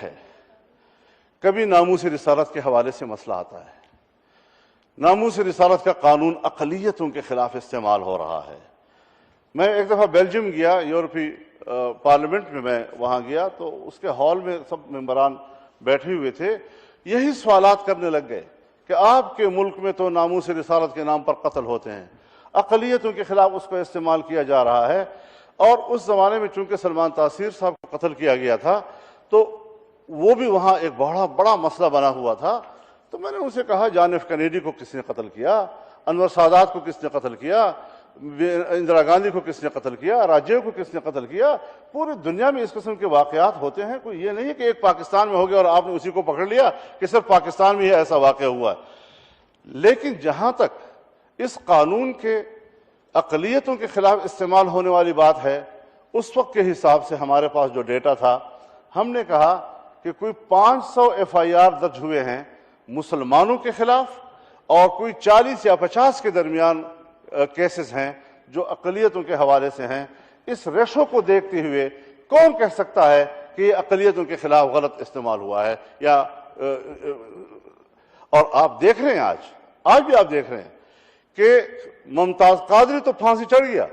ہے، کبھی ناموس رسالت کے حوالے سے مسئلہ آتا ہے۔ ناموس رسالت کا قانون اقلیتوں کے خلاف استعمال ہو رہا ہے۔ میں ایک دفعہ بیلجیم گیا، یورپی پارلیمنٹ میں وہاں گیا، تو اس کے ہال میں سب ممبران بیٹھے ہوئے تھے، یہی سوالات کرنے لگ گئے کہ آپ کے ملک میں تو ناموس رسالت کے نام پر قتل ہوتے ہیں، اقلیتوں کے خلاف اس کو استعمال کیا جا رہا ہے۔ اور اس زمانے میں چونکہ سلمان تاثیر صاحب کو قتل کیا گیا تھا تو وہ بھی وہاں ایک بڑا مسئلہ بنا ہوا تھا۔ تو میں نے ان سے کہا جان ایف کینیڈی کو کس نے قتل کیا، انور سادات کو کس نے قتل کیا، اندرا گاندھی کو کس نے قتل کیا، راجیو کو کس نے قتل کیا؟ پوری دنیا میں اس قسم کے واقعات ہوتے ہیں، کوئی یہ نہیں ہے کہ ایک پاکستان میں ہو گیا اور آپ نے اسی کو پکڑ لیا کہ صرف پاکستان میں ہی ایسا واقعہ ہوا ہے۔ لیکن جہاں تک اس قانون کے اقلیتوں کے خلاف استعمال ہونے والی بات ہے، اس وقت کے حساب سے ہمارے پاس جو ڈیٹا تھا، ہم نے کہا کہ کوئی 500 ایف آئی آر درج ہوئے ہیں مسلمانوں کے خلاف، اور کوئی 40 یا 50 کے درمیان کیسز ہیں جو اقلیتوں کے حوالے سے ہیں۔ اس ریشو کو دیکھتے ہوئے کون کہہ سکتا ہے کہ یہ اقلیتوں کے خلاف غلط استعمال ہوا ہے؟ اور آپ دیکھ رہے ہیں آج بھی آپ دیکھ رہے ہیں کہ ممتاز قادری تو پھانسی چڑھ گیا،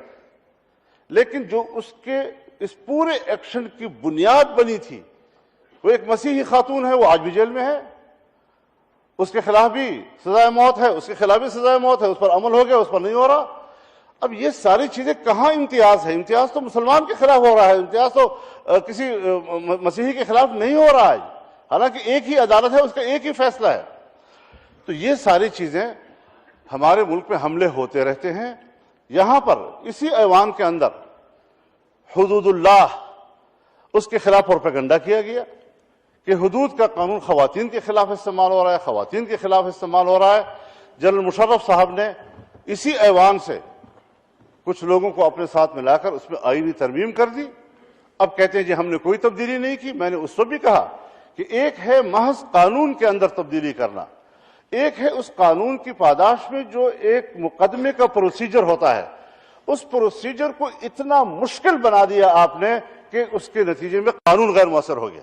لیکن جو اس کے اس پورے ایکشن کی بنیاد بنی تھی، وہ ایک مسیحی خاتون ہے، وہ آج بھی جیل میں ہے، اس کے خلاف بھی سزائے موت ہے، اس کے خلاف بھی سزائے موت ہے، اس پر عمل ہو گیا، اس پر نہیں ہو رہا۔ اب یہ ساری چیزیں کہاں امتیاز ہے؟ امتیاز تو مسلمان کے خلاف ہو رہا ہے، امتیاز تو کسی مسیحی کے خلاف نہیں ہو رہا ہے، حالانکہ ایک ہی عدالت ہے، اس کا ایک ہی فیصلہ ہے۔ تو یہ ساری چیزیں ہمارے ملک میں حملے ہوتے رہتے ہیں۔ یہاں پر اسی ایوان کے اندر حدود اللہ، اس کے خلاف پروپیگنڈا کیا گیا کہ حدود کا قانون خواتین کے خلاف استعمال ہو رہا ہے، خواتین کے خلاف استعمال ہو رہا ہے۔ جنرل مشرف صاحب نے اسی ایوان سے کچھ لوگوں کو اپنے ساتھ ملا کر اس میں آئینی ترمیم کر دی۔ اب کہتے ہیں جی ہم نے کوئی تبدیلی نہیں کی۔ میں نے اس وقت بھی کہا کہ ایک ہے محض قانون کے اندر تبدیلی کرنا، ایک ہے اس قانون کی پاداش میں جو ایک مقدمے کا پروسیجر ہوتا ہے، اس پروسیجر کو اتنا مشکل بنا دیا آپ نے کہ اس کے نتیجے میں قانون غیر مؤثر ہو گیا۔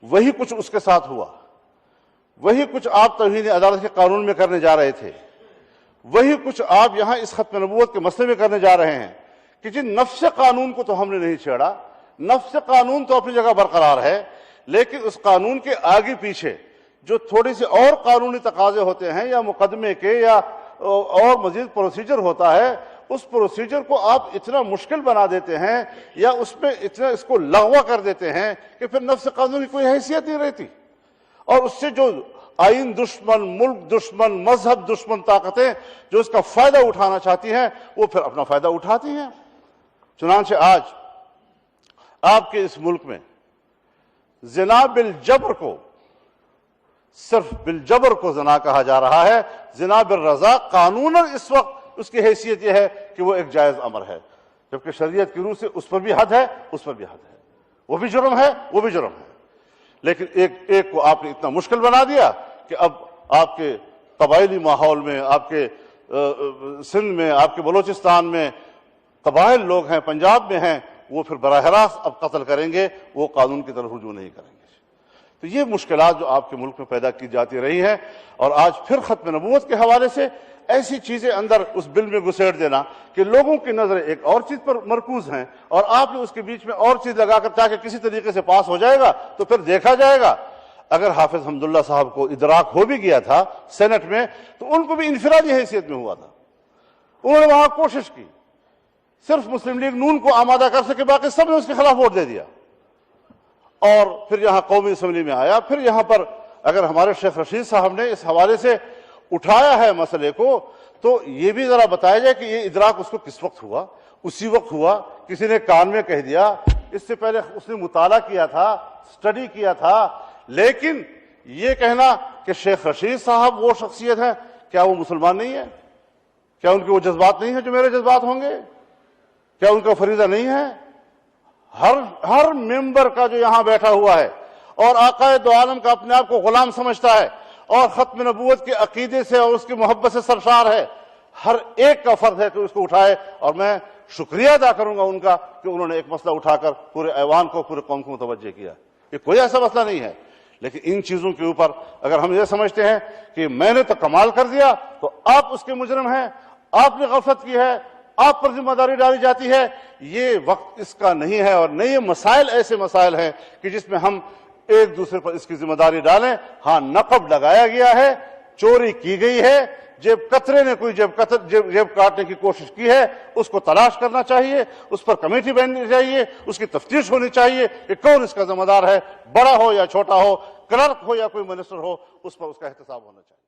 وہی کچھ اس کے ساتھ ہوا، وہی کچھ آپ توہین عدالت کے قانون میں کرنے جا رہے تھے، وہی کچھ آپ یہاں اس ختم نبوت کے مسئلے میں کرنے جا رہے ہیں کہ جی نفس قانون کو تو ہم نے نہیں چھیڑا، نفس قانون تو اپنی جگہ برقرار ہے، لیکن اس قانون کے آگے پیچھے جو تھوڑی سی اور قانونی تقاضے ہوتے ہیں یا مقدمے کے یا اور مزید پروسیجر ہوتا ہے، اس پروسیجر کو آپ اتنا مشکل بنا دیتے ہیں یا اس میں اتنا اس کو لغو کر دیتے ہیں کہ پھر نفس قانون کی کوئی حیثیت نہیں رہتی، اور اس سے جو آئین دشمن، ملک دشمن، مذہب دشمن طاقتیں جو اس کا فائدہ اٹھانا چاہتی ہیں وہ پھر اپنا فائدہ اٹھاتی ہیں۔ چنانچہ آج آپ کے اس ملک میں زنا بالجبر کو، صرف بالجبر کو زنا کہا جا رہا ہے۔ زنا بالرضا قانوناً اس وقت اس کی حیثیت یہ ہے کہ وہ ایک جائز امر ہے، جبکہ شریعت کی روح سے اس پر بھی حد ہے، اس پر بھی حد ہے، وہ بھی جرم ہے، وہ بھی جرم ہے۔ لیکن ایک کو آپ نے اتنا مشکل بنا دیا کہ اب آپ کے قبائلی ماحول میں، آپ کے سندھ میں، آپ کے بلوچستان میں قبائل لوگ ہیں، پنجاب میں ہیں، وہ پھر براہ راست اب قتل کریں گے، وہ قانون کی طرف رجوع نہیں کریں گے۔ تو یہ مشکلات جو آپ کے ملک میں پیدا کی جاتی رہی ہیں، اور آج پھر ختم نبوت کے حوالے سے ایسی چیزیں اندر اس بل میں گھسیڑ دینا کہ لوگوں کی نظریں ایک اور چیز پر مرکوز ہیں، اور آپ نے اس کے بیچ میں اور چیز لگا کر تاکہ کسی طریقے سے پاس ہو جائے گا تو پھر دیکھا جائے گا۔ اگر حافظ حمداللہ صاحب کو ادراک ہو بھی گیا تھا سینٹ میں تو ان کو بھی انفرادی حیثیت میں ہوا تھا، انہوں نے وہاں کوشش کی، صرف مسلم لیگ نون کو آمادہ کر سکے، باقی سب نے اس کے خلاف ووٹ دے دیا، اور پھر یہاں قومی اسمبلی میں آیا۔ پھر یہاں پر اگر ہمارے شیخ رشید صاحب نے اس حوالے سے اٹھایا ہے مسئلے کو، تو یہ بھی ذرا بتایا جائے کہ یہ ادراک اس کو کس وقت ہوا؟ اسی وقت ہوا، کسی نے کان میں کہہ دیا، اس سے پہلے اس نے مطالعہ کیا تھا، سٹڈی کیا تھا۔ لیکن یہ کہنا کہ شیخ رشید صاحب وہ شخصیت ہے، کیا وہ مسلمان نہیں ہے؟ کیا ان کے وہ جذبات نہیں ہیں جو میرے جذبات ہوں گے؟ کیا ان کا فریضہ نہیں ہے؟ ہر ممبر کا جو یہاں بیٹھا ہوا ہے اور آقا دو عالم کا اپنے آپ کو غلام سمجھتا ہے اور ختم نبوت کے عقیدے سے اور اس کی محبت سے سرشار ہے، ہر ایک کا فرض ہے کہ اس کو اٹھائے۔ اور میں شکریہ ادا کروں گا ان کا کہ انہوں نے ایک مسئلہ اٹھا کر پورے ایوان کو، پورے قوم کو متوجہ کیا۔ یہ کوئی ایسا مسئلہ نہیں ہے. لیکن ان چیزوں کے اوپر اگر ہم یہ سمجھتے ہیں کہ میں نے تو کمال کر دیا تو آپ اس کے مجرم ہیں, آپ نے غفلت کی ہے, آپ پر ذمہ داری ڈالی جاتی ہے, یہ وقت اس کا نہیں ہے. اور نئے مسائل ایسے مسائل ہیں کہ جس میں ہم ایک دوسرے پر اس کی ذمہ داری ڈالیں. ہاں, نقب لگایا گیا ہے, چوری کی گئی ہے, جیب کترے نے کوئی جیب کاٹنے کی کوشش کی ہے, اس کو تلاش کرنا چاہیے, اس پر کمیٹی بننی چاہیے, اس کی تفتیش ہونی چاہیے کہ کون اس کا ذمہ دار ہے, بڑا ہو یا چھوٹا ہو, کلرک ہو یا کوئی منسٹر ہو, اس پر اس کا احتساب ہونا چاہیے.